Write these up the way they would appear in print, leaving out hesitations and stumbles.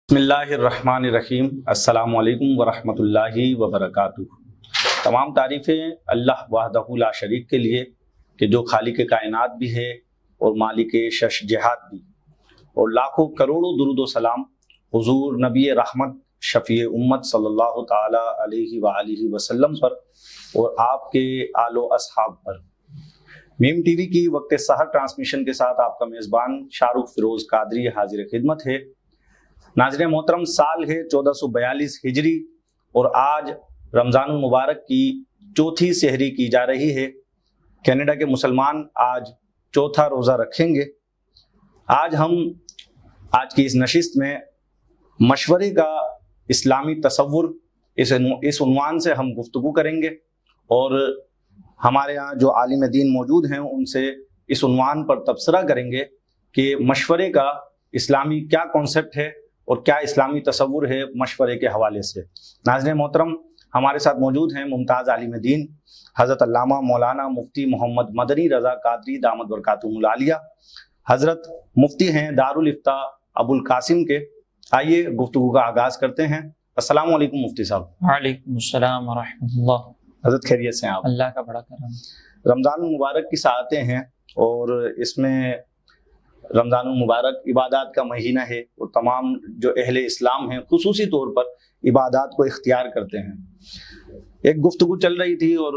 بسم اللہ الرحمن الرحیم۔ السلام علیکم ورحمۃ اللہ وبرکاتہ۔ تمام تعریفیں اللہ وحدہ لا شریک کے لیے کہ جو خالق کائنات بھی ہے اور مالک شش جہات بھی، اور لاکھوں کروڑوں درود و سلام حضور نبی رحمت شفیع امت صلی اللہ تعالی علیہ وآلہ وسلم پر اور آپ کے آل و اصحاب پر۔ میم ٹی وی کی وقت سحر ٹرانسمیشن کے ساتھ آپ کا میزبان شاہ رخ فیروز قادری حاضر خدمت ہے۔ ناظرین محترم، سال ہے 1442 ہجری اور آج رمضان المبارک کی چوتھی سحری کی جا رہی ہے۔ کینیڈا کے مسلمان آج چوتھا روزہ رکھیں گے۔ آج کی اس نشست میں مشورے کا اسلامی تصور اس عنوان سے ہم گفتگو کریں گے، اور ہمارے یہاں جو عالم دین موجود ہیں ان سے اس عنوان پر تبصرہ کریں گے کہ مشورے کا اسلامی کیا کانسیپٹ ہے اور کیا اسلامی تصور ہے مشورے کے حوالے سے۔ ناظرین محترم، ہمارے ساتھ موجود ہیں ممتاز عالم دین حضرت علامہ مولانا مفتی محمد مدنی رضا قادری دامت برکاتہم العالیہ۔ حضرت مفتی ہیں دارالافتاء ابو القاسم کے۔ آئیے گفتگو کا آغاز کرتے ہیں۔ السلام علیکم مفتی صاحب۔ وعلیکم السلام ورحمۃ اللہ۔ حضرت خیریت سے ہیں آپ؟ اللہ کا بڑا کرم۔ رمضان المبارک کی ساعتیں ہیں اور اس میں رمضان المبارک عبادات کا مہینہ ہے، اور تمام جو اہل اسلام ہیں خصوصی طور پر عبادات کو اختیار کرتے ہیں۔ ایک گفتگو چل رہی تھی اور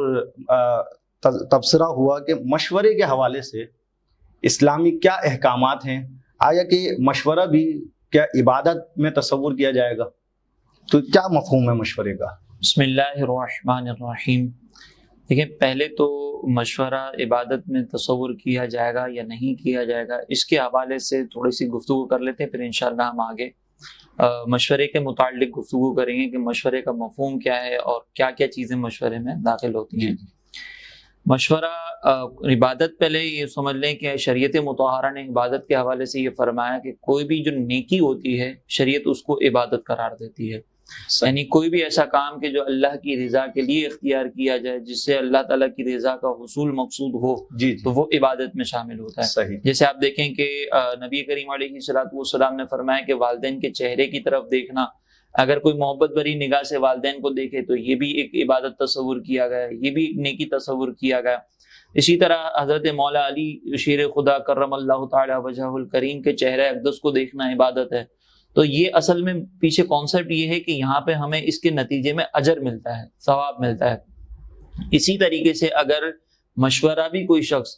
تبصرہ ہوا کہ مشورے کے حوالے سے اسلامی کیا احکامات ہیں، آیا کہ مشورہ بھی کیا عبادت میں تصور کیا جائے گا؟ تو کیا مفہوم ہے مشورے کا؟ بسم اللہ الرحمن الرحیم۔ دیکھیں، پہلے تو مشورہ عبادت میں تصور کیا جائے گا یا نہیں کیا جائے گا، اس کے حوالے سے تھوڑی سی گفتگو کر لیتے ہیں، پھر انشاءاللہ ہم آگے مشورے کے متعلق گفتگو کریں گے کہ مشورے کا مفہوم کیا ہے اور کیا کیا چیزیں مشورے میں داخل ہوتی ہیں۔ مشورہ عبادت، پہلے یہ سمجھ لیں کہ شریعت مطہرہ نے عبادت کے حوالے سے یہ فرمایا کہ کوئی بھی جو نیکی ہوتی ہے شریعت اس کو عبادت قرار دیتی ہے۔ یعنی کوئی بھی ایسا کام کہ جو اللہ کی رضا کے لیے اختیار کیا جائے، جس سے اللہ تعالیٰ کی رضا کا حصول مقصود ہو، تو وہ عبادت میں شامل ہوتا ہے۔ صحیح۔ جیسے آپ دیکھیں کہ نبی کریم علیہ الصلوۃ والسلام نے فرمایا کہ والدین کے چہرے کی طرف دیکھنا، اگر کوئی محبت بھری نگاہ سے والدین کو دیکھے تو یہ بھی ایک عبادت تصور کیا گیا، یہ بھی ایک نیکی تصور کیا گیا۔ اسی طرح حضرت مولا علی شیر خدا کرم اللہ تعالی وجہہ الکریم کے چہرہ اقدس کو دیکھنا عبادت ہے۔ تو یہ اصل میں پیچھے کانسیپٹ یہ ہے کہ یہاں پہ ہمیں اس کے نتیجے میں اجر ملتا ہے، ثواب ملتا ہے۔ اسی طریقے سے اگر مشورہ بھی کوئی شخص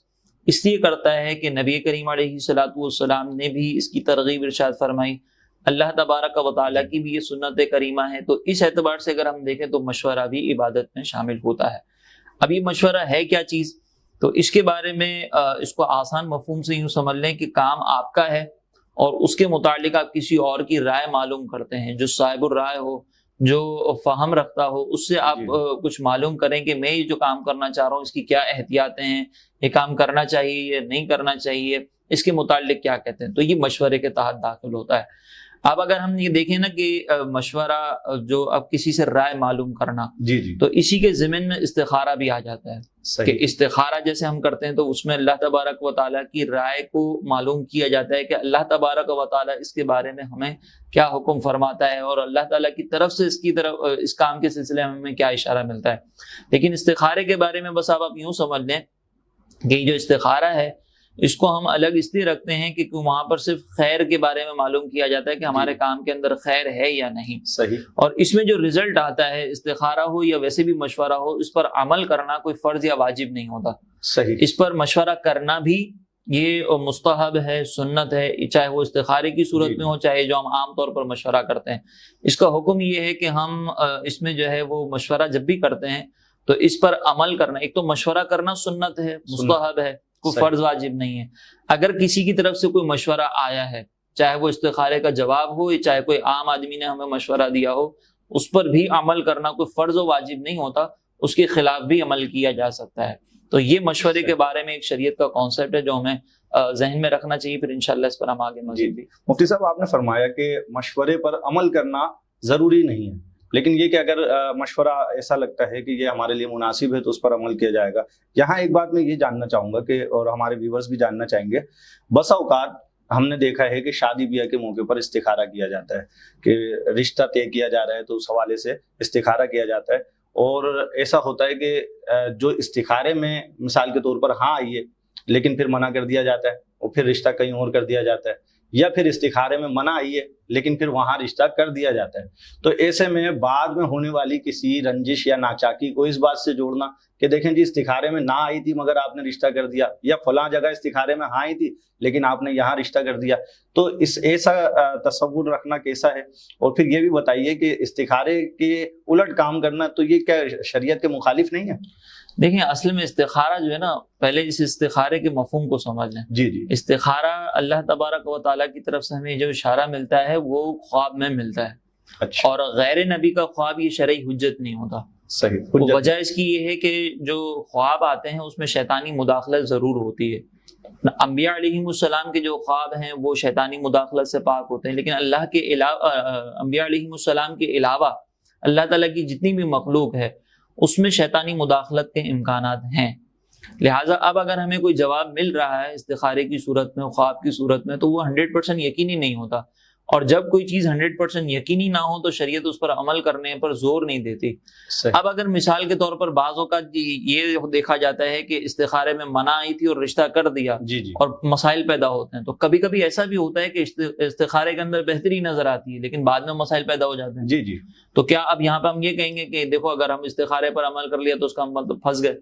اس لیے کرتا ہے کہ نبی کریم علیہ الصلوۃ والسلام نے بھی اس کی ترغیب ارشاد فرمائی، اللہ تبارک و تعالیٰ کی بھی یہ سنت کریمہ ہے، تو اس اعتبار سے اگر ہم دیکھیں تو مشورہ بھی عبادت میں شامل ہوتا ہے۔ اب یہ مشورہ ہے کیا چیز؟ تو اس کے بارے میں اس کو آسان مفہوم سے یوں سمجھ لیں کہ کام آپ کا ہے اور اس کے متعلق آپ کسی اور کی رائے معلوم کرتے ہیں، جو صاحب الرائے ہو، جو فہم رکھتا ہو، اس سے آپ کچھ معلوم کریں کہ میں یہ جو کام کرنا چاہ رہا ہوں اس کی کیا احتیاطیں ہیں، یہ کام کرنا چاہیے یا نہیں کرنا چاہیے، اس کے متعلق کیا کہتے ہیں، تو یہ مشورے کے تحت داخل ہوتا ہے۔ اب اگر ہم یہ دیکھیں نا کہ مشورہ جو اب کسی سے رائے معلوم کرنا، تو اسی کے ضمن میں استخارہ بھی آ جاتا ہے کہ استخارہ جیسے ہم کرتے ہیں تو اس میں اللہ تبارک و تعالیٰ کی رائے کو معلوم کیا جاتا ہے کہ اللہ تبارک و تعالیٰ اس کے بارے میں ہمیں کیا حکم فرماتا ہے اور اللہ تعالیٰ کی طرف سے اس کام کے سلسلے میں ہمیں کیا اشارہ ملتا ہے۔ لیکن استخارے کے بارے میں بس آپ یوں سمجھ لیں کہ یہ جو استخارہ ہے اس کو ہم الگ اس لیے رکھتے ہیں کہ وہاں پر صرف خیر کے بارے میں معلوم کیا جاتا ہے کہ ہمارے کام کے اندر خیر ہے یا نہیں۔ صحیح۔ اور اس میں جو رزلٹ آتا ہے، استخارہ ہو یا ویسے بھی مشورہ ہو، اس پر عمل کرنا کوئی فرض یا واجب نہیں ہوتا۔ صحیح۔ اس پر مشورہ کرنا بھی یہ مستحب ہے، سنت ہے، چاہے وہ استخارے کی صورت میں ہو، چاہے جو ہم عام طور پر مشورہ کرتے ہیں۔ اس کا حکم یہ ہے کہ ہم اس میں جو ہے وہ مشورہ جب بھی کرتے ہیں تو اس پر عمل کرنا، ایک تو مشورہ کرنا سنت ہے، مستحب ہے، کوئی فرض واجب نہیں ہے۔ اگر کسی کی طرف سے کوئی مشورہ آیا ہے، چاہے وہ استخارے کا جواب ہو یا چاہے کوئی عام آدمی نے ہمیں مشورہ دیا ہو، اس پر بھی عمل کرنا کوئی فرض و واجب نہیں ہوتا، اس کے خلاف بھی عمل کیا جا سکتا ہے۔ تو یہ مشورے کے بارے میں ایک شریعت کا کانسیپٹ ہے جو ہمیں ذہن میں رکھنا چاہیے، پھر انشاءاللہ اس پر ہم آگے مزید بھی۔ مفتی صاحب، آپ نے فرمایا کہ مشورے پر عمل کرنا ضروری نہیں ہے، لیکن یہ کہ اگر مشورہ ایسا لگتا ہے کہ یہ ہمارے لیے مناسب ہے تو اس پر عمل کیا جائے گا۔ یہاں ایک بات میں یہ جاننا چاہوں گا کہ، اور ہمارے ویورز بھی جاننا چاہیں گے، بسا اوقات ہم نے دیکھا ہے کہ شادی بیاہ کے موقع پر استخارہ کیا جاتا ہے کہ رشتہ طے کیا جا رہا ہے تو اس حوالے سے استخارہ کیا جاتا ہے، اور ایسا ہوتا ہے کہ جو استخارے میں مثال کے طور پر ہاں آئیے لیکن پھر منع کر دیا جاتا ہے اور پھر رشتہ کہیں اور کر دیا جاتا ہے، یا پھر استخارے میں منع آئیے لیکن پھر وہاں رشتہ کر دیا جاتا ہے۔ تو ایسے میں بعد میں ہونے والی کسی رنجش یا ناچاکی کو اس بات سے جوڑنا کہ دیکھیں جی استخارے میں نہ آئی تھی مگر آپ نے رشتہ کر دیا، یا فلاں جگہ استخارے میں ہاں آئی تھی لیکن آپ نے یہاں رشتہ کر دیا، تو اس ایسا تصور رکھنا کیسا ہے؟ اور پھر یہ بھی بتائیے کہ استخارے کے الٹ کام کرنا تو یہ کیا شریعت کے مخالف نہیں ہے؟ دیکھیں اصل میں استخارہ جو ہے نا، پہلے اس استخارے کے مفہوم کو سمجھ لیں۔ جی جی، استخارہ اللہ تبارک و تعالیٰ کی طرف سے ہمیں جو اشارہ ملتا ہے وہ خواب میں ملتا ہے، اچھا، اور غیر نبی کا خواب یہ شرعی حجت نہیں ہوتا۔ صحیح، وجہ اس کی یہ ہے کہ جو خواب آتے ہیں اس میں شیطانی مداخلت ضرور ہوتی ہے۔ انبیاء علیہم السلام کے جو خواب ہیں وہ شیطانی مداخلت سے پاک ہوتے ہیں، لیکن اللہ کے علاوہ انبیاء علیہم السلام کے علاوہ اللہ تعالیٰ کی جتنی بھی مخلوق ہے اس میں شیطانی مداخلت کے امکانات ہیں۔ لہٰذا اب اگر ہمیں کوئی جواب مل رہا ہے استخارے کی صورت میں، خواب کی صورت میں، تو وہ 100% یقینی نہیں ہوتا، اور جب کوئی چیز 100% یقینی نہ ہو تو شریعت اس پر عمل کرنے پر زور نہیں دیتی۔ صحیح، اب اگر مثال کے طور پر بعض اوقات یہ دیکھا جاتا ہے کہ استخارے میں منع آئی تھی اور رشتہ کر دیا جی جی، اور مسائل پیدا ہوتے ہیں، تو کبھی کبھی ایسا بھی ہوتا ہے کہ استخارے کے اندر بہتری نظر آتی ہے لیکن بعد میں مسائل پیدا ہو جاتے ہیں۔ جی جی، تو کیا اب یہاں پہ ہم یہ کہیں گے کہ دیکھو اگر ہم استخارے پر عمل کر لیا تو اس کا مطلب پھنس گئے؟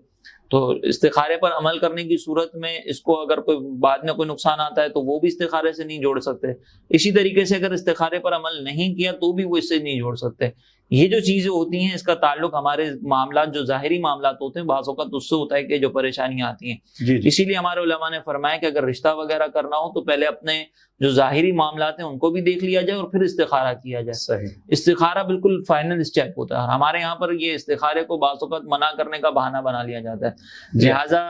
تو استخارے پر عمل کرنے کی صورت میں اس کو اگر کوئی بعد میں کوئی نقصان آتا ہے تو وہ بھی استخارے سے نہیں جوڑ سکتے۔ اسی طریقے سے اگر استخارے پر عمل نہیں کیا تو بھی وہ اس سے نہیں جوڑ سکتے۔ یہ جو چیزیں ہوتی ہیں اس کا تعلق ہمارے معاملات جو ظاہری معاملات ہوتے ہیں بعض اوقات اس سے ہوتا ہے کہ جو پریشانیاں آتی ہیں۔ جی جی، اسی لیے ہمارے علماء نے فرمایا کہ اگر رشتہ وغیرہ کرنا ہو تو پہلے اپنے جو ظاہری معاملات ہیں ان کو بھی دیکھ لیا جائے اور پھر استخارہ کیا جائے۔ صحیح، استخارہ بالکل فائنل اسٹیپ ہوتا ہے، اور ہمارے یہاں پر یہ استخارے کو بعض اوقات منع کرنے کا بہانہ بنا لیا جاتا ہے، لہٰذا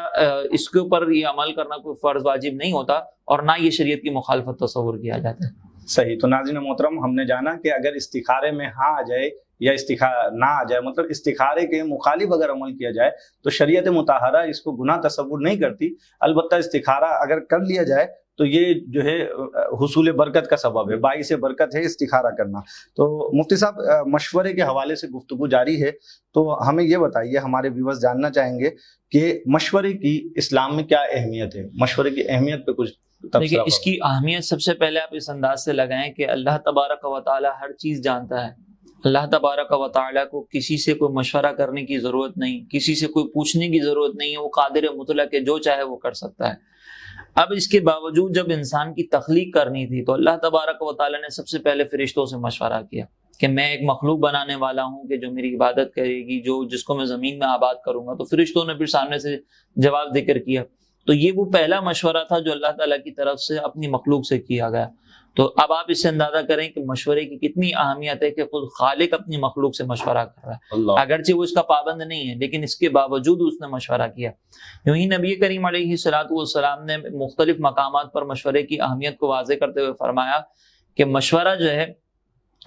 اس کے اوپر یہ عمل کرنا کوئی فرض واجب نہیں ہوتا اور نہ یہ شریعت کی مخالفت تصور کیا جاتا ہے۔ صحیح۔ تو ناظرین محترم، ہم نے جانا کہ اگر استخارے میں ہاں آ جائے یا استخارہ نہ آ جائے، مطلب استخارے کے مخالف اگر عمل کیا جائے تو شریعت مطہرہ اس کو گناہ تصور نہیں کرتی، البتہ استخارہ اگر کر لیا جائے تو یہ جو ہے حصول برکت کا سبب ہے، باعث برکت ہے استخارہ کرنا۔ تو مفتی صاحب، مشورے کے حوالے سے گفتگو جاری ہے، تو ہمیں یہ بتائیے، ہمارے ویورز جاننا چاہیں گے کہ مشورے کی اسلام میں کیا اہمیت ہے؟ مشورے کی اہمیت پہ کچھ دیکھیں اس کی اہمیت سب سے پہلے آپ اس انداز سے لگائیں کہ اللہ تبارک و تعالیٰ ہر چیز جانتا ہے۔ اللہ تبارک و تعالیٰ کو کسی سے کوئی مشورہ کرنے کی ضرورت نہیں، کسی سے کوئی پوچھنے کی ضرورت نہیں ہے، وہ قادر مطلق ہے، جو چاہے وہ کر سکتا ہے۔ اب اس کے باوجود جب انسان کی تخلیق کرنی تھی تو اللہ تبارک و تعالیٰ نے سب سے پہلے فرشتوں سے مشورہ کیا کہ میں ایک مخلوق بنانے والا ہوں کہ جو میری عبادت کرے گی، جس کو میں زمین میں آباد کروں گا۔ تو فرشتوں نے پھر سامنے سے جواب ذکر کیا، تو یہ وہ پہلا مشورہ تھا جو اللہ تعالیٰ کی طرف سے اپنی مخلوق سے کیا گیا۔ تو اب آپ اس سے اندازہ کریں کہ مشورے کی کتنی اہمیت ہے کہ خود خالق اپنی مخلوق سے مشورہ کر رہا ہے، اگرچہ وہ اس کا پابند نہیں ہے لیکن اس کے باوجود اس نے مشورہ کیا۔ یوں ہی نبی کریم علیہ السلام نے مختلف مقامات پر مشورے کی اہمیت کو واضح کرتے ہوئے فرمایا کہ مشورہ جو ہے،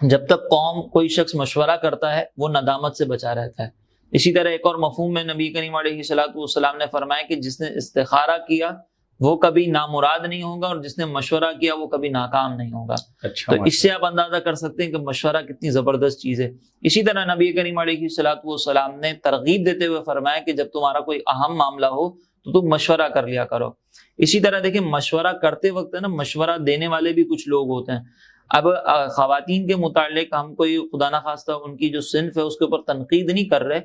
جب تک قوم کوئی شخص مشورہ کرتا ہے وہ ندامت سے بچا رہتا ہے۔ اسی طرح ایک اور مفہوم میں نبی کریم علیہ السلام نے فرمایا کہ جس نے استخارہ کیا وہ کبھی نامراد نہیں ہوگا، اور جس نے مشورہ کیا وہ کبھی ناکام نہیں ہوگا۔ اچھا، تو اس سے آپ اندازہ کر سکتے ہیں کہ مشورہ کتنی زبردست چیز ہے۔ اسی طرح نبی کریم علیہ السلام نے ترغیب دیتے ہوئے فرمایا کہ جب تمہارا کوئی اہم معاملہ ہو تو تم مشورہ کر لیا کرو۔ اسی طرح دیکھیں مشورہ کرتے وقت نا مشورہ دینے والے بھی کچھ لوگ ہوتے ہیں۔ اب خواتین کے متعلق ہم کوئی خدا نخواستہ ان کی جو صنف ہے اس کے اوپر تنقید نہیں کر رہے۔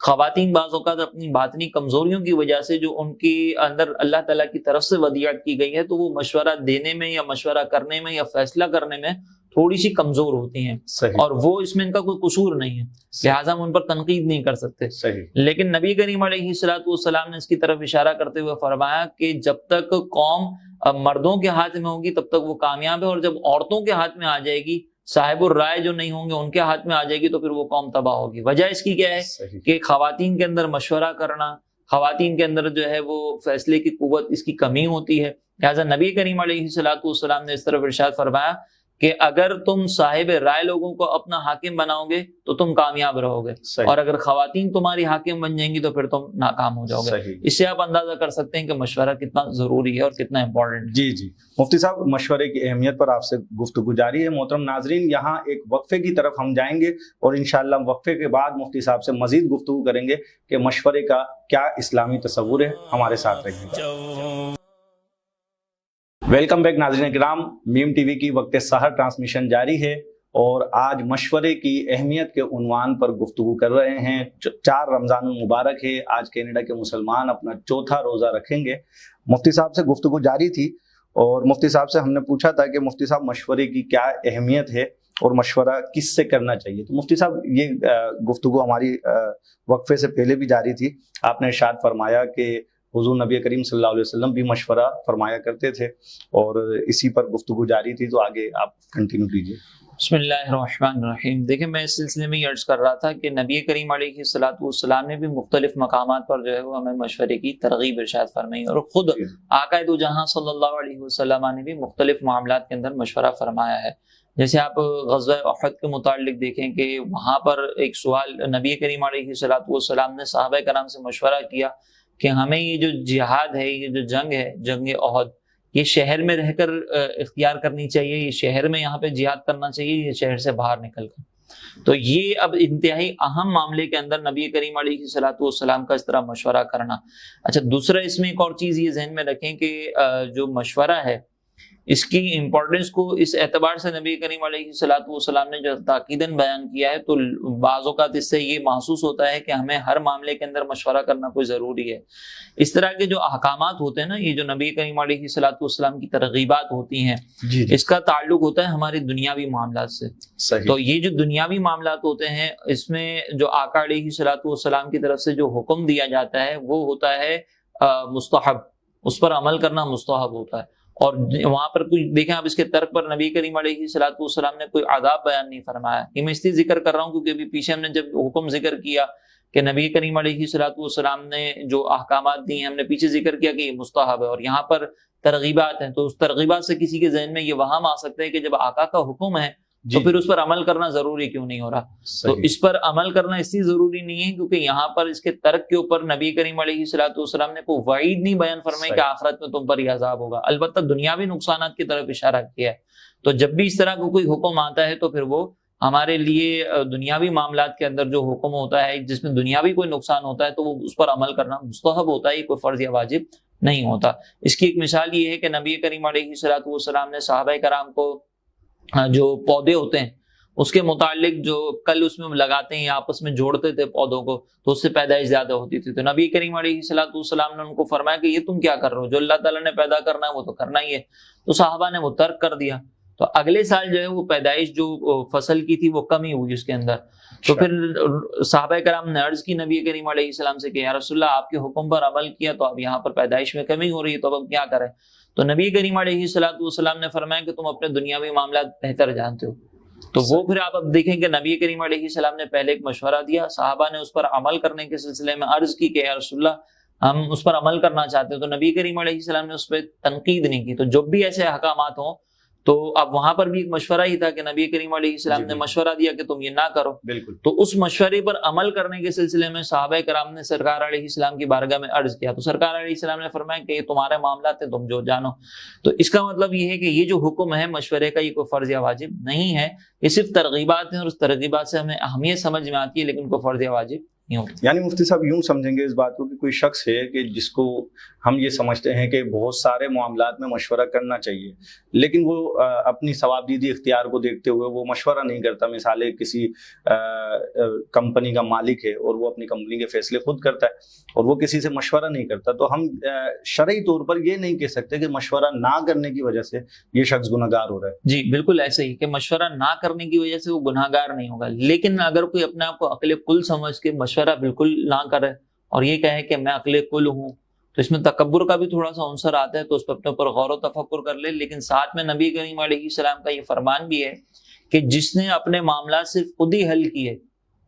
خواتین بعض اوقات اپنی باطنی کمزوریوں کی وجہ سے جو ان کی اندر اللہ تعالیٰ کی طرف سے ودیعت کی گئی ہے تو وہ مشورہ دینے میں یا مشورہ کرنے میں یا فیصلہ کرنے میں تھوڑی سی کمزور ہوتی ہیں، اور وہ اس میں ان کا کوئی قصور نہیں ہے، لہٰذا ہم ان پر تنقید نہیں کر سکتے۔ لیکن نبی کریم علیہ السلام نے اس کی طرف اشارہ کرتے ہوئے فرمایا کہ جب تک قوم مردوں کے ہاتھ میں ہوگی تب تک وہ کامیاب ہے، اور جب عورتوں کے ہاتھ میں آ جائے گی، صاحب الرائے جو نہیں ہوں گے ان کے ہاتھ میں آ جائے گی تو پھر وہ قوم تباہ ہوگی۔ وجہ اس کی کیا ہے کہ خواتین کے اندر مشورہ کرنا، خواتین کے اندر جو ہے وہ فیصلے کی قوت اس کی کمی ہوتی ہے، لہٰذا نبی کریم علیہ السلام نے اس طرف ارشاد فرمایا کہ اگر تم صاحب رائے لوگوں کو اپنا حاکم بناؤ گے تو تم کامیاب رہو گے، اور اگر خواتین تمہاری حاکم بن جائیں گی تو پھر تم ناکام ہو جاؤ گے۔ اس سے آپ اندازہ کر سکتے ہیں کہ مشورہ کتنا ضروری ہے اور کتنا امپورٹنٹ۔ جی مفتی صاحب، مشورے کی اہمیت پر آپ سے گفتگو جاری ہے۔ محترم ناظرین، یہاں ایک وقفے کی طرف ہم جائیں گے اور انشاءاللہ وقفے کے بعد مفتی صاحب سے مزید گفتگو کریں گے کہ مشورے کا کیا اسلامی تصور ہے۔ ہمارے ساتھ رہیے گا۔ ویلکم بیک ناظرین کرام، میم ٹی وی کی وقت سحر ٹرانسمیشن جاری ہے اور آج مشورے کی اہمیت کے عنوان پر گفتگو کر رہے ہیں۔ 4 رمضان المبارک ہے، آج کینیڈا کے مسلمان اپنا چوتھا روزہ رکھیں گے۔ مفتی صاحب سے گفتگو جاری تھی اور مفتی صاحب سے ہم نے پوچھا تھا کہ مفتی صاحب مشورے کی کیا اہمیت ہے اور مشورہ کس سے کرنا چاہیے۔ تو مفتی صاحب یہ گفتگو ہماری وقفے سے پہلے بھی جاری تھی۔ آپ نے ارشاد فرمایا کہ حضور نبی کریم صلی اللہ علیہ وسلم بھی مشورہ فرمایا کرتے تھے اور اسی پر گفتگو جاری تھی، تو آگے آپ کنٹینیو کیجیے۔ بسم اللہ الرحمن الرحیم۔ دیکھیں، میں اس سلسلے میں یہ عرض کر رہا تھا کہ نبی کریم علیہ الصلوۃ والسلام نے بھی مختلف مقامات پر جو ہے وہ ہمیں مشورے کی ترغیب ارشاد فرمائی، اور خود آقا دو جہاں صلی اللہ علیہ وسلم نے بھی مختلف معاملات کے اندر مشورہ فرمایا ہے۔ جیسے آپ غزوہ احد کے متعلق دیکھیں کہ وہاں پر ایک سوال نبی کریم علیہ الصلوۃ والسلام نے صحابہ کرام سے مشورہ کیا کہ ہمیں یہ جو جہاد ہے، یہ جو جنگ ہے، جنگ احد، یہ شہر میں رہ کر اختیار کرنی چاہیے، یہ شہر میں یہاں پہ جہاد کرنا چاہیے، یہ شہر سے باہر نکل کر۔ تو یہ اب انتہائی اہم معاملے کے اندر نبی کریم علیہ الصلوۃ والسلام کا اس طرح مشورہ کرنا۔ اچھا، دوسرا اس میں ایک اور چیز یہ ذہن میں رکھیں کہ جو مشورہ ہے اس کی امپورٹنس کو اس اعتبار سے نبی کریم علیہ الصلوۃ والسلام نے جو تاکیداً بیان کیا ہے، تو بعض اوقات اس سے یہ محسوس ہوتا ہے کہ ہمیں ہر معاملے کے اندر مشورہ کرنا کوئی ضروری ہے۔ اس طرح کے جو احکامات ہوتے ہیں نا، یہ جو نبی کریم علیہ الصلوۃ والسلام کی ترغیبات ہوتی ہیں، اس کا تعلق ہوتا ہے ہمارے دنیاوی معاملات سے۔ تو یہ جو دنیاوی معاملات ہوتے ہیں، اس میں جو آقا علیہ الصلوۃ والسلام کی طرف سے جو حکم دیا جاتا ہے وہ ہوتا ہے مستحب، اس پر عمل کرنا مستحب ہوتا ہے۔ اور وہاں پر کوئی دیکھیں آپ، اس کے ترک پر نبی کریم علیہ الصلوۃ والسلام نے کوئی عذاب بیان نہیں فرمایا۔ یہ میں اس لیے ذکر کر رہا ہوں کیونکہ ابھی پیچھے ہم نے جب حکم ذکر کیا کہ نبی کریم علیہ الصلوۃ والسلام نے جو احکامات دی ہیں، ہم نے پیچھے ذکر کیا کہ یہ مستحب ہے، اور یہاں پر ترغیبات ہیں، تو اس ترغیبات سے کسی کے ذہن میں یہ وہم آ سکتا ہے کہ جب آقا کا حکم ہے تو پھر اس پر عمل کرنا ضروری کیوں نہیں ہو رہا۔ تو اس پر عمل کرنا اس لیے ضروری نہیں ہے کیونکہ یہاں پر اس کے ترک کے اوپر نبی کریم علیہ الصلوۃ والسلام نے کوئی وعید نہیں بیان فرمائی کہ آخرت میں تم پر یہ عذاب ہوگا، البتہ دنیاوی نقصانات کی طرف اشارہ کیا ہے۔ تو جب بھی اس طرح کا کوئی حکم آتا ہے تو پھر وہ ہمارے لیے دنیاوی معاملات کے اندر جو حکم ہوتا ہے جس میں دنیاوی کوئی نقصان ہوتا ہے تو وہ اس پر عمل کرنا مستحب ہوتا ہے، یہ کوئی فرض یا واجب نہیں ہوتا۔ اس کی ایک مثال یہ ہے کہ نبی کریم علیہ الصلوۃ والسلام نے صحابہ کرام کو جو پودے ہوتے ہیں اس کے متعلق جو کل اس میں لگاتے ہیں، آپس میں جوڑتے تھے پودوں کو، تو اس سے پیدائش زیادہ ہوتی تھی۔ تو نبی کریم علیہ الصلوۃ والسلام نے ان کو فرمایا کہ یہ تم کیا کر رہے ہو، جو اللہ تعالیٰ نے پیدا کرنا ہے وہ تو کرنا ہی ہے۔ تو صحابہ نے وہ ترک کر دیا، تو اگلے سال جو ہے وہ پیدائش جو فصل کی تھی وہ کمی ہوئی اس کے اندر۔ تو پھر صحابہ کرام نے عرض کی نبی کریم علیہ السلام سے کہ یا رسول اللہ، آپ کے حکم پر عمل کیا تو اب یہاں پر پیدائش میں کمی ہو رہی ہے، تو اب ہم کیا کریں؟ تو نبی کریم علیہ الصلوۃ والسلام نے فرمایا کہ تم اپنے دنیاوی معاملات بہتر جانتے ہو۔ تو وہ پھر آپ اب دیکھیں کہ نبی کریم علیہ السلام نے پہلے ایک مشورہ دیا، صحابہ نے اس پر عمل کرنے کے سلسلے میں عرض کی کہ یا رسول اللہ ہم اس پر عمل کرنا چاہتے ہیں، تو نبی کریم علیہ السلام نے اس پہ تنقید نہیں کی۔ تو جب بھی ایسے احکامات ہوں تو اب وہاں پر بھی ایک مشورہ ہی تھا کہ نبی کریم علیہ السلام نے مشورہ دیا کہ تم یہ نہ کرو، بالکل۔ تو اس مشورے پر عمل کرنے کے سلسلے میں صحابہ کرام نے سرکار علیہ السلام کی بارگاہ میں عرض کیا، تو سرکار علیہ السلام نے فرمایا کہ یہ تمہارے معاملات ہیں، تم جو جانو۔ تو اس کا مطلب یہ ہے کہ یہ جو حکم ہے مشورے کا، یہ کوئی فرض یا واجب نہیں ہے، یہ صرف ترغیبات ہیں، اور اس ترغیبات سے ہمیں اہمیت سمجھ میں آتی ہے، لیکن کوئی فرض یا واجب نہیں ہوتا۔ یعنی مفتی صاحب یوں سمجھیں گے اس بات کو کہ کوئی شخص ہے کہ جس کو ہم یہ سمجھتے ہیں کہ بہت سارے معاملات میں مشورہ کرنا چاہیے، لیکن وہ اپنی ثوابدیدی اختیار کو دیکھتے ہوئے وہ مشورہ نہیں کرتا۔ مثال کسی کمپنی کا مالک ہے اور وہ اپنی کمپنی کے فیصلے خود کرتا ہے اور وہ کسی سے مشورہ نہیں کرتا، تو ہم شرعی طور پر یہ نہیں کہہ سکتے کہ مشورہ نہ کرنے کی وجہ سے یہ شخص گناہگار ہو رہا ہے۔ جی بالکل ایسے ہی کہ مشورہ نہ کرنے کی وجہ سے وہ گناہگار نہیں ہوگا، لیکن اگر کوئی اپنے آپ کو عقل کل سمجھ کے مشورہ بالکل نہ کرے اور یہ کہے کہ میں عقل کل ہوں، تو اس میں تکبر کا بھی تھوڑا سا عنصر آتا ہے، تو اس پر اپنے اوپر غور و تفکر کر لے۔ لیکن ساتھ میں نبی کریم علیہ السلام کا یہ فرمان بھی ہے کہ جس نے اپنے معاملات صرف خود ہی حل کیے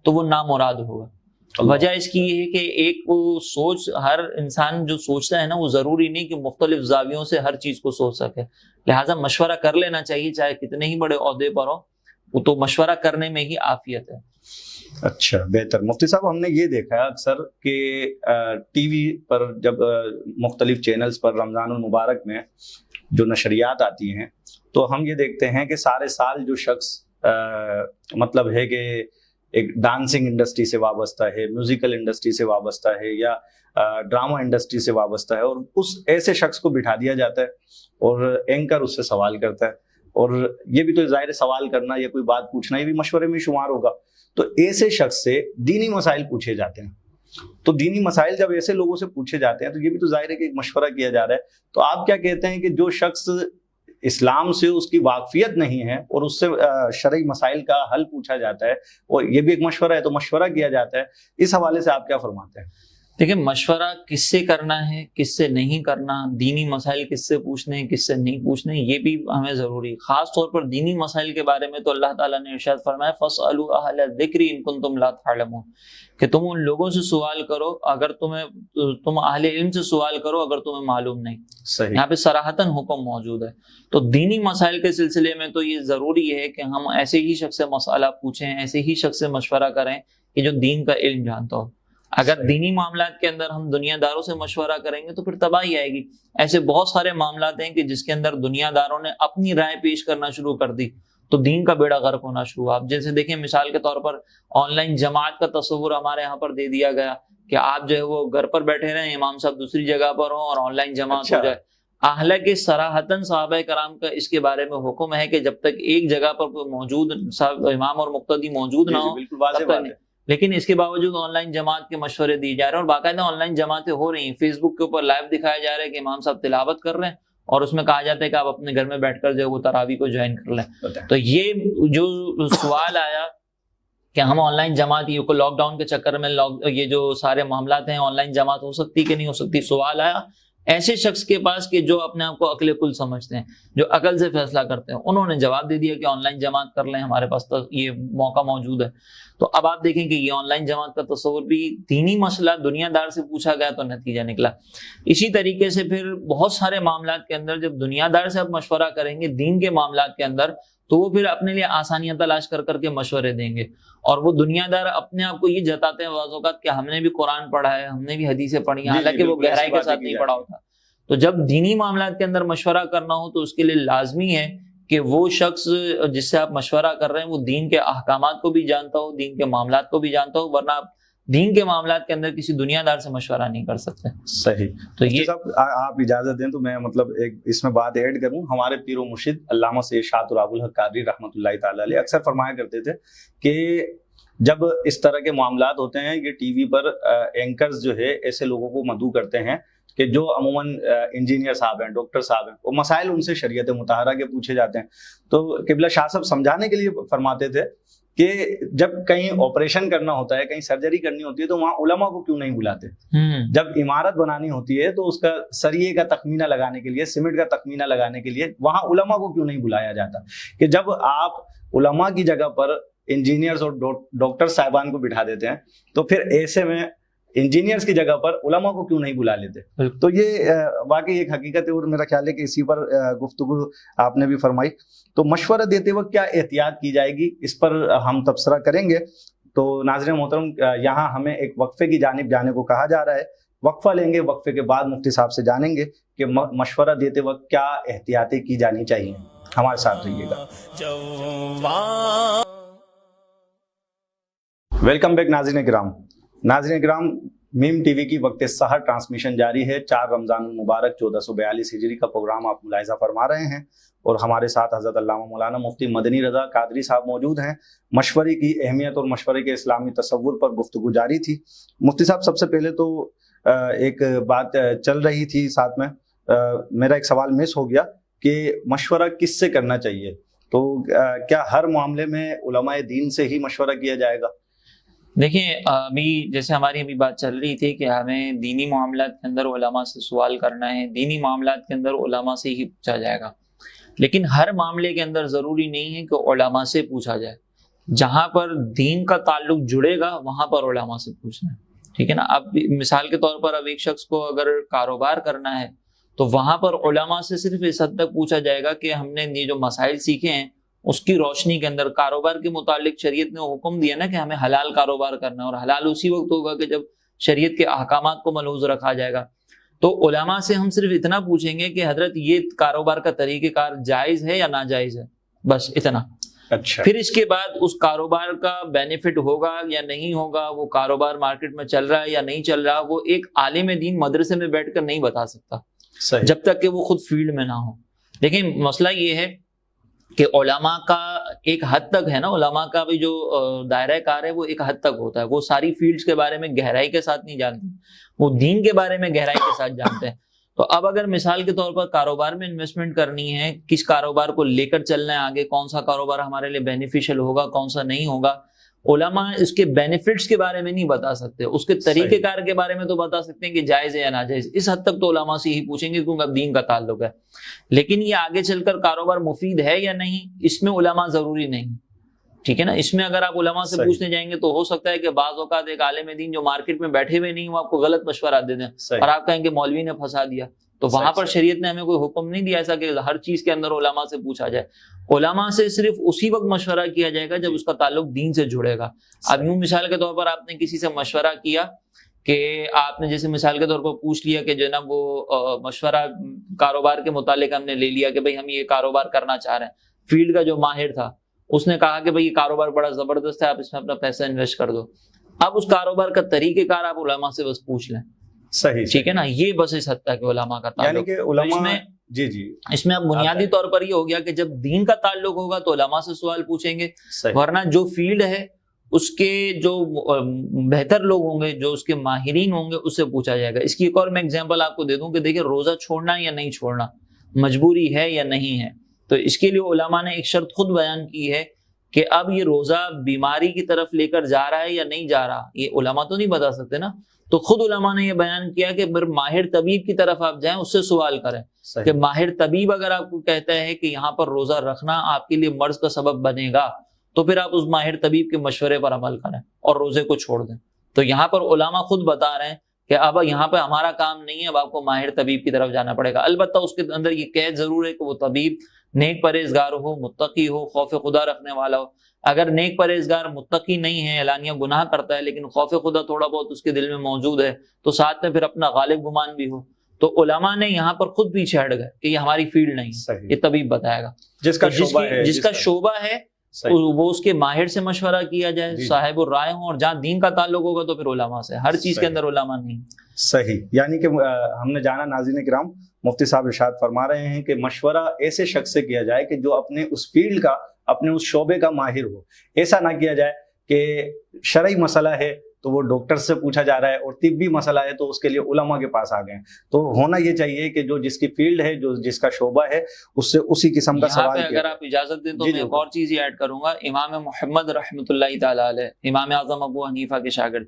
تو وہ نامراد ہوگا۔ وجہ اس کی یہ ہے کہ ایک وہ سوچ، ہر انسان جو سوچتا ہے نا وہ ضروری نہیں کہ مختلف زاویوں سے ہر چیز کو سوچ سکے، لہٰذا مشورہ کر لینا چاہیے، چاہے کتنے ہی بڑے عہدے پر ہو، وہ تو مشورہ کرنے میں ہی عافیت ہے۔ اچھا، بہتر۔ مفتی صاحب، ہم نے یہ دیکھا ہے اکثر کہ ٹی وی پر جب مختلف چینلز پر رمضان المبارک میں جو نشریات آتی ہیں تو ہم یہ دیکھتے ہیں کہ سارے سال جو شخص مطلب ہے کہ ایک ڈانسنگ انڈسٹری سے وابستہ ہے، میوزیکل انڈسٹری سے وابستہ ہے، یا ڈرامہ انڈسٹری سے وابستہ ہے، اور اس ایسے شخص کو بٹھا دیا جاتا ہے اور اینکر اس سے سوال کرتا ہے، اور یہ بھی تو ظاہر سوال کرنا یا کوئی بات پوچھنا یہ بھی مشورے میں شمار ہوگا، تو ایسے شخص سے دینی مسائل پوچھے جاتے ہیں۔ تو دینی مسائل جب ایسے لوگوں سے پوچھے جاتے ہیں تو یہ بھی تو ظاہر ہے کہ ایک مشورہ کیا جا رہا ہے۔ تو آپ کیا کہتے ہیں کہ جو شخص اسلام سے اس کی واقفیت نہیں ہے اور اس سے شرعی مسائل کا حل پوچھا جاتا ہے، اور یہ بھی ایک مشورہ ہے، تو مشورہ کیا جاتا ہے، اس حوالے سے آپ کیا فرماتے ہیں؟ دیکھیں، مشورہ کس سے کرنا ہے، کس سے نہیں کرنا، دینی مسائل کس سے پوچھنے ہیں، کس سے نہیں پوچھنے، یہ بھی ہمیں ضروری ہے۔ خاص طور پر دینی مسائل کے بارے میں تو اللہ تعالیٰ نے ارشاد فرمایا فَاسْأَلُوا أَهْلَ الذِّكْرِ إِن كُنتُمْ لَا تَعْلَمُونَ، کہ تم ان لوگوں سے سوال کرو اگر تم اہل علم سے سوال کرو اگر تمہیں معلوم نہیں۔ صحیح، یہاں پہ صراحتاً حکم موجود ہے۔ تو دینی مسائل کے سلسلے میں تو یہ ضروری ہے کہ ہم ایسے ہی شخص سے مسئلہ پوچھیں، ایسے ہی شخص سے مشورہ کریں کہ جو دین کا علم جانتا ہو۔ اگر دینی معاملات کے اندر ہم دنیا داروں سے مشورہ کریں گے تو پھر تباہی آئے گی۔ ایسے بہت سارے معاملات ہیں کہ جس کے اندر دنیا داروں نے اپنی رائے پیش کرنا شروع کر دی تو دین کا بیڑا غرق ہونا شروع ہوا۔ آپ جیسے دیکھیں، مثال کے طور پر آن لائن جماعت کا تصور ہمارے یہاں پر دے دیا گیا کہ آپ جو ہے وہ گھر پر بیٹھے رہیں، امام صاحب دوسری جگہ پر ہوں اور آن لائن جماعت ہو جائے۔ حالانکہ صراحتاً صحابہ کرام کا اس کے بارے میں حکم ہے کہ جب تک ایک جگہ پر کوئی موجود امام اور مقتدی موجود نہ ہو تب تک نہیں، لیکن اس کے باوجود آن لائن جماعت کے مشورے دیے جا رہے ہیں، اور باقاعدہ آن لائن جماعتیں ہو رہی ہیں۔ فیس بک کے اوپر لائیو دکھایا جا رہا ہے کہ امام صاحب تلاوت کر رہے ہیں اور اس میں کہا جاتا ہے کہ آپ اپنے گھر میں بیٹھ کر جو ہے وہ تراویح کو جوائن کر لیں۔ تو یہ جو سوال آیا کہ ہم آن لائن جماعت، یہ لاک ڈاؤن کے چکر میں یہ جو سارے معاملات ہیں آن لائن جماعت ہو سکتی کہ نہیں ہو سکتی، سوال آیا ایسے شخص کے پاس کہ جو اپنے آپ کو عقل کل سمجھتے ہیں، جو عقل سے فیصلہ کرتے ہیں، انہوں نے جواب دے دیا کہ آن لائن جماعت کر لیں، ہمارے پاس یہ موقع موجود ہے۔ تو اب آپ دیکھیں کہ یہ آن لائن جماعت کا تصور بھی دینی مسئلہ دنیا دار سے پوچھا گیا تو نتیجہ نکلا۔ اسی طریقے سے پھر بہت سارے معاملات کے اندر جب دنیا دار سے آپ مشورہ کریں گے دین کے معاملات کے اندر تو وہ پھر اپنے لیے آسانیاں تلاش کر کر کے مشورے دیں گے، اور وہ دنیا دار اپنے آپ کو یہ جتاتے ہیں بعض اوقات کہ ہم نے بھی قرآن پڑھا ہے، ہم نے بھی حدیثیں پڑھی ہیں، حالانکہ وہ گہرائی کے ساتھ نہیں پڑھا ہوتا۔ تو جب دینی معاملات کے اندر مشورہ کرنا ہو تو اس کے لیے لازمی ہے کہ وہ شخص جس سے آپ مشورہ کر رہے ہیں وہ دین کے احکامات کو بھی جانتا ہو، دین کے معاملات کو بھی جانتا ہو، ورنہ آپ دین کے معاملات کے اندر کسی دنیا دار سے مشورہ نہیں کر سکتے۔ صحیح۔ تو یہ آپ اجازت دیں تو میں مطلب ایک اس میں بات ایڈ کروں۔ ہمارے پیر و مرشد علامہ سید شاہ تراب الحق قادری رحمۃ اللہ تعالی علیہ اکثر فرمایا کرتے تھے کہ جب اس طرح کے معاملات ہوتے ہیں یہ ٹی وی پر اینکرز جو ہے ایسے لوگوں کو مدعو کرتے ہیں کہ جو عموماً انجینئر صاحب ہیں، ڈاکٹر صاحب ہیں، وہ مسائل ان سے شریعت مطہرہ کے پوچھے جاتے ہیں۔ تو قبلہ شاہ صاحب سمجھانے کے لیے فرماتے تھے کہ جب کہیں آپریشن کرنا ہوتا ہے، کہیں سرجری کرنی ہوتی ہے تو وہاں علماء کو کیوں نہیں بلاتے؟ جب عمارت بنانی ہوتی ہے تو اس کا سریے کا تخمینہ لگانے کے لیے، سیمنٹ کا تخمینہ لگانے کے لیے وہاں علماء کو کیوں نہیں بلایا جاتا؟ کہ جب آپ علماء کی جگہ پر انجینئرز اور ڈاکٹر صاحبان کو بٹھا دیتے ہیں تو پھر ایسے میں انجینئرز کی جگہ پر علماء کو کیوں نہیں بلا لیتے؟ تو یہ واقعی ایک حقیقت ہے، اور میرا خیال ہے کہ اسی پر گفتگو آپ نے بھی فرمائی۔ تو مشورہ دیتے وقت کیا احتیاط کی جائے گی، اس پر ہم تبصرہ کریں گے۔ تو ناظرین محترم، یہاں ہمیں ایک وقفے کی جانب جانے کو کہا جا رہا ہے، وقفہ لیں گے، وقفے کے بعد مفتی صاحب سے جانیں گے کہ مشورہ دیتے وقت کیا احتیاطیں کی جانی چاہیے۔ ہمارے ساتھ رہیے گا۔ ویلکم بیک ناظرین کرام۔ ناظرین کرام، میم ٹی وی کی وقت سحر ٹرانسمیشن جاری ہے۔ 4 رمضان المبارک 1442 ہجری کا پروگرام آپ ملاحظہ فرما رہے ہیں، اور ہمارے ساتھ حضرت علامہ مولانا مفتی مدنی رضا قادری صاحب موجود ہیں۔ مشورے کی اہمیت اور مشورے کے اسلامی تصور پر گفتگو جاری تھی۔ مفتی صاحب، سب سے پہلے تو ایک بات چل رہی تھی ساتھ میں، میرا ایک سوال مس ہو گیا کہ مشورہ کس سے کرنا چاہیے؟ تو کیا ہر معاملے میں علماء دین سے ہی مشورہ کیا جائے گا؟ دیکھیں، ابھی جیسے ہماری ابھی بات چل رہی تھی کہ ہمیں دینی معاملات کے اندر علماء سے سوال کرنا ہے، دینی معاملات کے اندر علماء سے ہی پوچھا جائے گا، لیکن ہر معاملے کے اندر ضروری نہیں ہے کہ علماء سے پوچھا جائے۔ جہاں پر دین کا تعلق جڑے گا وہاں پر علماء سے پوچھنا ہے، ٹھیک ہے نا. اب مثال کے طور پر اب ایک شخص کو اگر کاروبار کرنا ہے تو وہاں پر علماء سے صرف اس حد تک پوچھا جائے گا کہ ہم نے یہ جو مسائل سیکھے ہیں اس کی روشنی کے اندر کاروبار کے متعلق شریعت نے حکم دیا نا کہ ہمیں حلال کاروبار کرنا ہے، اور حلال اسی وقت ہوگا کہ جب شریعت کے احکامات کو ملحوظ رکھا جائے گا. تو علماء سے ہم صرف اتنا پوچھیں گے کہ حضرت یہ کاروبار کا طریقہ کار جائز ہے یا ناجائز ہے، بس اتنا. اچھا. پھر اس کے بعد اس کاروبار کا بینیفٹ ہوگا یا نہیں ہوگا، وہ کاروبار مارکیٹ میں چل رہا ہے یا نہیں چل رہا، وہ ایک عالم دین مدرسے میں بیٹھ کر نہیں بتا سکتا صحیح. جب تک کہ وہ خود فیلڈ میں نہ ہو. لیکن مسئلہ یہ ہے کہ علماء کا ایک حد تک ہے نا، علماء کا بھی جو دائرہ کار ہے وہ ایک حد تک ہوتا ہے، وہ ساری فیلڈز کے بارے میں گہرائی کے ساتھ نہیں جانتے، وہ دین کے بارے میں گہرائی کے ساتھ جانتے ہیں. تو اب اگر مثال کے طور پر کاروبار میں انویسٹمنٹ کرنی ہے، کس کاروبار کو لے کر چلنا ہے آگے، کون سا کاروبار ہمارے لیے بینیفیشل ہوگا کون سا نہیں ہوگا، علماء اس کے بینیفٹس کے بارے میں نہیں بتا سکتے، اس کے طریقہ کار کے بارے میں تو بتا سکتے ہیں کہ جائز ہے یا ناجائز. اس حد تک تو علماء سے ہی پوچھیں گے کیونکہ اب دین کا تعلق ہے. لیکن یہ آگے چل کر کاروبار مفید ہے یا نہیں، اس میں علماء ضروری نہیں، ٹھیک ہے نا. اس میں اگر آپ علماء سے پوچھنے جائیں گے تو ہو سکتا ہے کہ بعض اوقات ایک عالم دین جو مارکیٹ میں بیٹھے ہوئے نہیں وہ آپ کو غلط مشورہ دے دیں اور آپ کہیں کہ مولوی نے پھنسا دیا. تو وہاں پر شریعت نے ہمیں کوئی حکم نہیں دیا ایسا کہ ہر چیز کے اندر علماء سے پوچھا جائے. علماء سے صرف اسی وقت مشورہ کیا جائے گا جب اس کا تعلق دین سے جڑے گا. اب یوں مثال کے طور پر آپ نے کسی سے مشورہ کیا کہ آپ نے جیسے مثال کے طور پر پوچھ لیا کہ جناب وہ مشورہ کاروبار کے متعلق ہم نے لے لیا کہ بھئی ہم یہ کاروبار کرنا چاہ رہے ہیں. فیلڈ کا جو ماہر تھا اس نے کہا کہ بھئی یہ کاروبار بڑا زبردست ہے، آپ اس میں اپنا پیسہ انویسٹ کر دو. اب اس کاروبار کا طریقہ کار آپ علماء سے بس پوچھ لیں. صحیح. ٹھیک ہے نا. یہ بس اس حد تک علماء کا تعلق. یعنی کہ علماء اس میں اب بنیادی طور پر یہ ہو گیا کہ جب دین کا تعلق ہوگا تو علماء سے سوال پوچھیں گے، ورنہ جو فیلڈ ہے اس کے جو بہتر لوگ ہوں گے، جو اس کے ماہرین ہوں گے، اس سے پوچھا جائے گا. اس کی ایک اور میں ایگزامپل آپ کو دے دوں کہ دیکھیں روزہ چھوڑنا یا نہیں چھوڑنا مجبوری ہے یا نہیں ہے. تو اس کے لیے علماء نے ایک شرط خود بیان کی ہے کہ اب یہ روزہ بیماری کی طرف لے کر جا رہا ہے یا نہیں جا رہا، یہ علماء تو نہیں بتا سکتے نا. تو خود علماء نے یہ بیان کیا کہ ماہر طبیب کی طرف آپ جائیں، اس سے سوال کریں کہ ماہر طبیب اگر آپ کو کہتا ہے کہ یہاں پر روزہ رکھنا آپ کے لیے مرض کا سبب بنے گا تو پھر آپ اس ماہر طبیب کے مشورے پر عمل کریں اور روزے کو چھوڑ دیں. تو یہاں پر علماء خود بتا رہے ہیں کہ اب یہاں پہ ہمارا کام نہیں ہے، اب آپ کو ماہر طبیب کی طرف جانا پڑے گا. البتہ اس کے اندر یہ قید ضرور ہے کہ وہ طبیب نیک پرہیزگار ہو، متقی ہو، خوف خدا رکھنے والا ہو. اگر نیک پرہیزگار متقی نہیں ہے، اعلانیہ گناہ کرتا ہے، لیکن خوف خدا تھوڑا بہت اس کے دل میں موجود ہے تو ساتھ میں پھر اپنا غالب گمان بھی ہو، تو علماء نے یہاں پر خود پیچھے ہٹ گئے کہ یہ ہماری فیلڈ نہیں، یہ طبیب بتائے گا. جس کا شعبہ ہے وہ اس کے ماہر سے مشورہ کیا جائے، صاحب الرائے ہوں، اور جہاں دین کا تعلق ہوگا تو پھر علماء سے. ہر چیز کے اندر علماء نہیں. صحیح. یعنی کہ ہم نے جانا ناظرین کرام مفتی صاحب ارشاد فرما رہے ہیں کہ مشورہ ایسے شخص سے کیا جائے کہ جو اپنے اس فیلڈ کا، اپنے اس شعبے کا ماہر ہو. ایسا نہ کیا جائے کہ شرعی مسئلہ ہے تو وہ ڈاکٹر سے پوچھا جا رہا ہے اور طبی مسئلہ ہے تو اس کے لیے علماء کے پاس آ گئے. تو ہونا یہ چاہیے کہ جو جس کی فیلڈ ہے، جو جس کا شعبہ ہے، اس سے اسی قسم کا سوال کیا. اگر آپ اجازت دیں تو میں ایک اور چیز یہ ایڈ کروں گا. امام محمد رحمۃ اللہ تعالی علیہ، امام اعظم ابو حنیفہ کے شاگرد،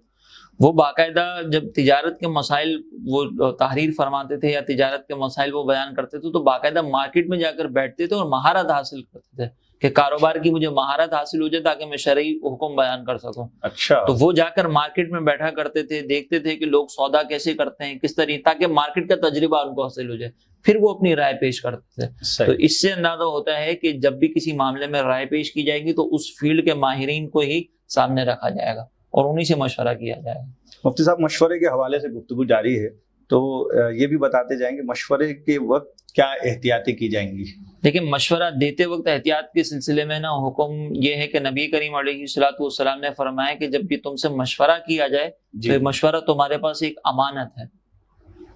وہ باقاعدہ جب تجارت کے مسائل وہ تحریر فرماتے تھے یا تجارت کے مسائل وہ بیان کرتے تھے تو باقاعدہ مارکیٹ میں جا کر بیٹھتے تھے اور مہارت حاصل کرتے تھے کہ کاروبار کی مجھے مہارت حاصل ہو جائے تاکہ میں شرعی حکم بیان کر سکوں. اچھا. تو وہ جا کر مارکیٹ میں بیٹھا کرتے تھے، دیکھتے تھے کہ لوگ سودا کیسے کرتے ہیں، کس طریقے، تاکہ مارکیٹ کا تجربہ ان کو حاصل ہو جائے، پھر وہ اپنی رائے پیش کرتے تھے. تو اس سے اندازہ ہوتا ہے کہ جب بھی کسی معاملے میں رائے پیش کی جائے گی تو اس فیلڈ کے ماہرین کو ہی سامنے رکھا جائے گا اور انہی سے مشورہ کیا جائے گا. مفتی صاحب مشورے کے حوالے سے گفتگو جاری ہے تو یہ بھی بتاتے جائیں گے مشورے کے وقت کیا احتیاطیں کی جائیں گی. لیکن مشورہ دیتے وقت احتیاط کے سلسلے میں نا حکم یہ ہے کہ نبی کریم علیہ الصلوۃ والسلام نے فرمایا کہ جب بھی تم سے مشورہ کیا جائے تو مشورہ تمہارے پاس ایک امانت ہے.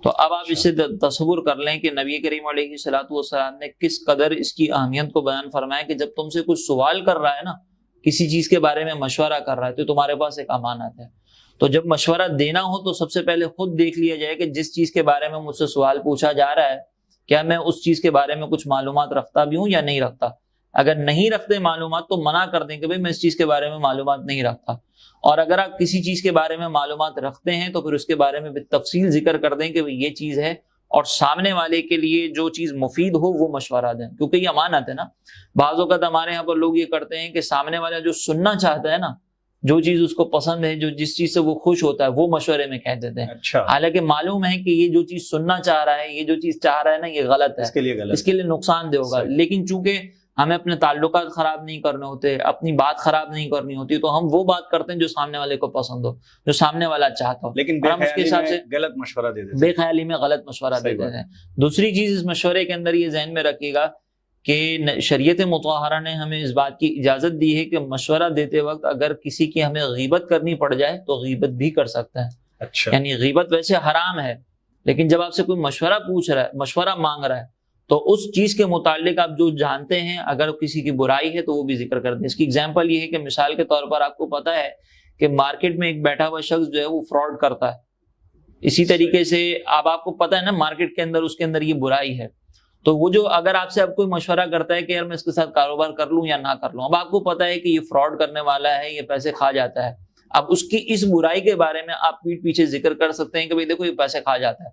تو اب آپ اسے تصور کر لیں کہ نبی کریم علیہ الصلوۃ والسلام نے کس قدر اس کی اہمیت کو بیان فرمایا کہ جب تم سے کچھ سوال کر رہا ہے نا، کسی چیز کے بارے میں مشورہ کر رہا ہے تو تمہارے پاس ایک امانت ہے. تو جب مشورہ دینا ہو تو سب سے پہلے خود دیکھ لیا جائے کہ جس چیز کے بارے میں مجھ سے سوال پوچھا جا رہا ہے کیا میں اس چیز کے بارے میں کچھ معلومات رکھتا بھی ہوں یا نہیں رکھتا. اگر نہیں رکھتے معلومات تو منع کر دیں کہ بھئی میں اس چیز کے بارے میں معلومات نہیں رکھتا. اور اگر آپ کسی چیز کے بارے میں معلومات رکھتے ہیں تو پھر اس کے بارے میں بالتفصیل ذکر کر دیں کہ یہ چیز ہے اور سامنے والے کے لیے جو چیز مفید ہو وہ مشورہ دیں، کیونکہ یہ امانت ہے نا۔ بعض اوقات ہمارے یہاں پر لوگ یہ کرتے ہیں کہ سامنے والا جو سننا چاہتا ہے نا، جو چیز اس کو پسند ہے، جو جس چیز سے وہ خوش ہوتا ہے، وہ مشورے میں کہہ دیتے ہیں۔ اچھا، حالانکہ معلوم ہے کہ یہ جو چیز سننا چاہ رہا ہے، یہ جو چیز چاہ رہا ہے نا، یہ غلط ہے، اس کے لیے غلط، اس کے لیے نقصان دہ ہوگا۔ صحیح۔ لیکن چونکہ ہمیں اپنے تعلقات خراب نہیں کرنے ہوتے، اپنی بات خراب نہیں کرنی ہوتی، تو ہم وہ بات کرتے ہیں جو سامنے والے کو پسند ہو، جو سامنے والا چاہتا ہو، لیکن اور ہم اس کے حساب سے غلط مشورہ دے دیتے بے خیالی میں غلط مشورہ دے دیتے ہیں۔ دوسری چیز اس مشورے کے اندر یہ ذہن میں رکھیے گا کہ شریعت مطہرہ نے ہمیں اس بات کی اجازت دی ہے کہ مشورہ دیتے وقت اگر کسی کی ہمیں غیبت کرنی پڑ جائے تو غیبت بھی کر سکتا ہے۔ اچھا، یعنی غیبت ویسے حرام ہے، لیکن جب آپ سے کوئی مشورہ پوچھ رہا ہے، مشورہ مانگ رہا ہے، تو اس چیز کے متعلق آپ جو جانتے ہیں، اگر کسی کی برائی ہے تو وہ بھی ذکر کر دیں۔ اس کی اگزامپل یہ ہے کہ مثال کے طور پر آپ کو پتا ہے کہ مارکیٹ میں ایک بیٹھا ہوا شخص جو ہے وہ فراڈ کرتا ہے، اسی طریقے سے اب آپ کو پتا ہے نا مارکیٹ کے اندر اس کے اندر یہ برائی ہے، تو وہ جو اگر آپ سے اب کوئی مشورہ کرتا ہے کہ یار میں اس کے ساتھ کاروبار کر لوں یا نہ کر لوں، اب آپ کو پتا ہے کہ یہ فراڈ کرنے والا ہے، یہ پیسے کھا جاتا ہے، اب اس کی اس برائی کے بارے میں آپ پیٹھ پیچھے ذکر کر سکتے ہیں کہ بھئی دیکھو یہ پیسے کھا جاتا ہے،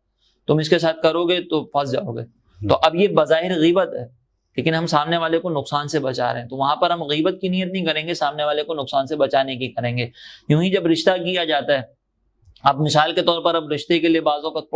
تم اس کے ساتھ کرو گے تو پھنس جاؤ گے۔ تو اب یہ بظاہر غیبت ہے، لیکن ہم سامنے والے کو نقصان سے بچا رہے ہیں، تو وہاں پر ہم غیبت کی نیت نہیں کریں گے، سامنے والے کو نقصان سے بچانے کی کریں گے۔ یوں ہی جب رشتہ کیا جاتا ہے، اب مثال کے طور پر اب رشتے کے لیے بعض اوقات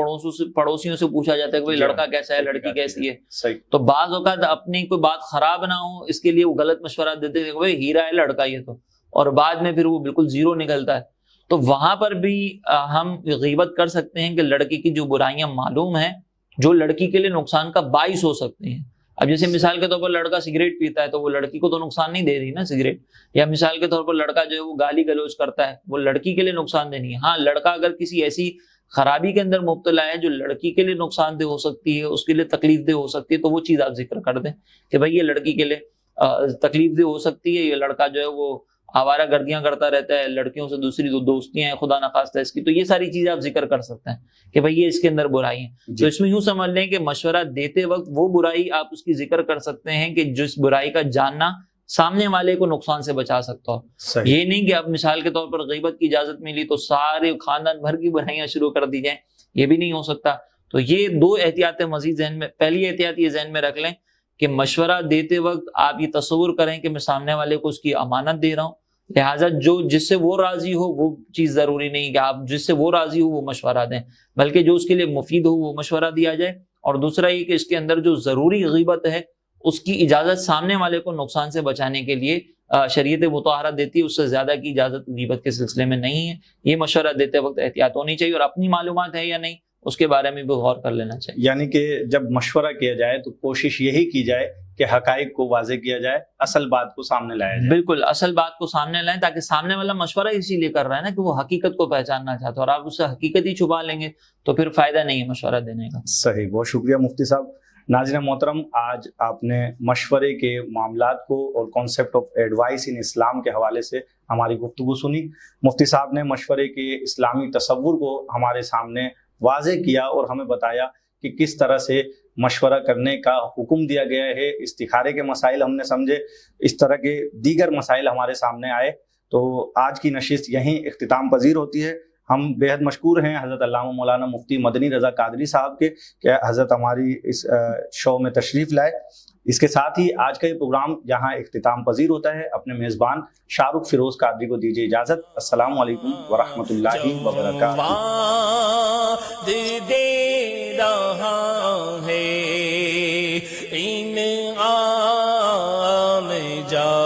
پڑوسیوں سے پوچھا جاتا ہے کہ لڑکا کیسا ہے، لڑکی کیسی ہے، صحیح، تو بعض اوقات اپنی کوئی بات خراب نہ ہو اس کے لیے وہ غلط مشورہ دیتے ہیں کہ بھائی ہیرا ہے لڑکا یہ تو، اور بعد میں پھر وہ بالکل زیرو نکلتا ہے۔ تو وہاں پر بھی ہم غیبت کر سکتے ہیں کہ لڑکی کی جو برائیاں معلوم ہیں، جو لڑکی کے لیے نقصان کا باعث ہو سکتی ہیں۔ اب جیسے مثال کے طور پر لڑکا سگریٹ پیتا ہے تو وہ لڑکی کو تو نقصان نہیں دے رہی نا سگریٹ، یا مثال کے طور پر لڑکا جو ہے وہ گالی گلوچ کرتا ہے، وہ لڑکی کے لیے نقصان دہ نہیں ہے۔ ہاں، لڑکا اگر کسی ایسی خرابی کے اندر مبتلا ہے جو لڑکی کے لیے نقصان دہ ہو سکتی ہے، اس کے لیے تکلیف دہ ہو سکتی ہے، تو وہ چیز آپ ذکر کر دیں کہ بھائی یہ لڑکی کے لیے تکلیف دہ ہو سکتی ہے، یہ لڑکا جو ہے وہ آوارہ گردیاں کرتا رہتا ہے، لڑکیوں سے دوسری دوستیاں ہیں خدا نخواستہ اس کی، تو یہ ساری چیزیں آپ ذکر کر سکتے ہیں کہ بھائی یہ اس کے اندر برائی ہے۔ تو اس میں یوں سمجھ لیں کہ مشورہ دیتے وقت وہ برائی آپ اس کی ذکر کر سکتے ہیں کہ جس برائی کا جاننا سامنے والے کو نقصان سے بچا سکتا ہو۔ یہ نہیں کہ اب مثال کے طور پر غیبت کی اجازت ملی تو سارے خاندان بھر کی برائیاں شروع کر دی جائیں، یہ بھی نہیں ہو سکتا۔ تو یہ دو احتیاطیں مزید ذہن میں، پہلی احتیاط یہ ذہن میں رکھ لیں کہ مشورہ دیتے وقت آپ یہ تصور کریں کہ میں سامنے والے کو اس کی امانت دے رہا ہوں، لہٰذا جس سے وہ راضی ہو وہ چیز ضروری نہیں کہ آپ جس سے وہ راضی ہو وہ مشورہ دیں، بلکہ جو اس کے لیے مفید ہو وہ مشورہ دیا جائے۔ اور دوسرا یہ کہ اس کے اندر جو ضروری غیبت ہے اس کی اجازت سامنے والے کو نقصان سے بچانے کے لیے شریعت مطہرہ دیتی ہے، اس سے زیادہ کی اجازت غیبت کے سلسلے میں نہیں ہے۔ یہ مشورہ دیتے وقت احتیاط ہونی چاہیے، اور اپنی معلومات ہے یا نہیں اس کے بارے میں بھی غور کر لینا چاہیے۔ یعنی کہ جب مشورہ کیا جائے تو کوشش یہی کی جائے کہ حقائق کو واضح کیا جائے، اصل بات کو سامنے لایا جائے۔ بالکل اصل بات کو سامنے لائیں، تاکہ سامنے والا مشورہ اسی لیے کر رہا ہے نا کہ وہ حقیقت کو پہچاننا چاہتا ہے، اور آپ اس سے حقیقت ہی چھپا لیں گے تو پھر فائدہ نہیں ہے مشورہ دینے کا۔ صحیح، بہت شکریہ مفتی صاحب۔ ناظرین محترم، آج آپ نے مشورے کے معاملات کو اور کانسیپٹ آف ایڈوائس ان اسلام کے حوالے سے ہماری گفتگو سنی۔ مفتی صاحب نے مشورے کے اسلامی تصور کو ہمارے سامنے واضح کیا اور ہمیں بتایا کہ کس طرح سے مشورہ کرنے کا حکم دیا گیا ہے۔ استخارے کے مسائل ہم نے سمجھے، اس طرح کے دیگر مسائل ہمارے سامنے آئے۔ تو آج کی نشست یہیں اختتام پذیر ہوتی ہے۔ ہم بےحد مشکور ہیں حضرت علامہ مولانا مفتی مدنی رضا قادری صاحب کے کہ حضرت ہماری اس شو میں تشریف لائے۔ اس کے ساتھ ہی آج کا یہ پروگرام یہاں اختتام پذیر ہوتا ہے۔ اپنے میزبان شاہ رخ فیروز قادری کو دیجیے اجازت۔ السلام علیکم ورحمۃ اللہ وبرکاتہ۔ دے رہا ہے انعام جا